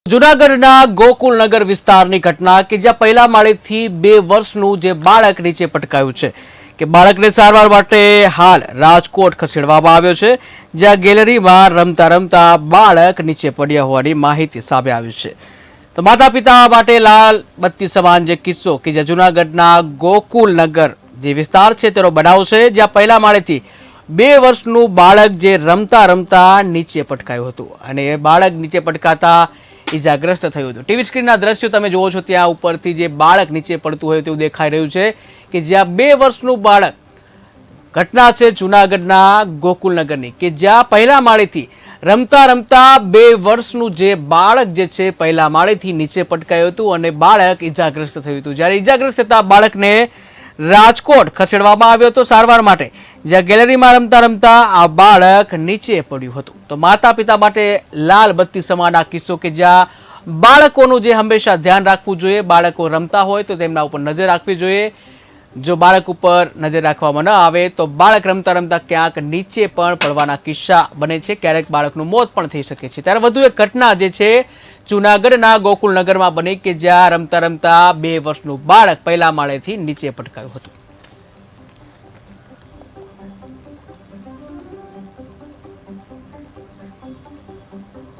જૂનાગઢના ગોકુલનગર વિસ્તારની ઘટના કે જ્યાં પહેલા માળેથી 2 વર્ષનું જે બાળક નીચે પટકાયું છે કે બાળકને સારવાર માટે હાલ રાજકોટ ખસેડવામાં આવ્યો છે, જ્યાં ગેલેરીમાં રમતા રમતા બાળક નીચે પડ્યા હોવાની માહિતી સામે આવી છે। તો માતા પિતા માટે લાલ બત્તી સમાન જે કિસ્સો કે જ્યાં જૂનાગઢના ગોકુલનગર જે વિસ્તાર છે તેનો બનાવ છે, જ્યાં પહેલા માળેથી 2 વર્ષનું બાળક જે રમતા રમતા નીચે પટકાયું હતું અને એ બાળક નીચે પટકાતા ઇજાગ્રસ્ત થયું હતું। ટીવી સ્ક્રીનના દ્રશ્યો તમે જુઓ છો, ત્યાં ઉપરથી જે બાળક નીચે પડતું હોય તેવું દેખાઈ રહ્યું છે કે જ્યાં 2 વર્ષનું બાળક ઘટના છે જૂનાગઢના ગોકુલનગરની કે જ્યાં પહેલા માળેથી રમતા રમતા 2 વર્ષનું જે બાળક જે છે પહેલા માળેથી નીચે પટકાયું હતું અને બાળક ઇજાગ્રસ્ત થયું હતું। જ્યારે ઇજાગ્રસ્ત થતા બાળકને રાજકોટ ખસેડવામાં આવ્યો હતો સારવાર માટે, જ્યાં ગેલેરીમાં રમતા રમતા આ બાળક નીચે પડ્યું હતું। તો માતા પિતા માટે લાલ બત્તી સમાન આ કિસ્સો કે જ્યાં બાળકોનું જે હંમેશા ધ્યાન રાખવું જોઈએ, બાળકો રમતા હોય તો તેમના ઉપર નજર રાખવી જોઈએ। જો બાળક ઉપર નજર રાખવામાં ન આવે તો બાળક રમતા રમતા ક્યાંક નીચે પણ પડવાના કિસ્સા બને છે, ક્યારેક બાળકનું મોત પણ થઈ શકે છે। ત્યારે વધુ એક ઘટના જે છે જૂનાગઢના ગોકુલનગરમાં બની કે જ્યાં રમતા રમતા 2 વર્ષનું બાળક પહેલા માળેથી નીચે પટકાયું હતું।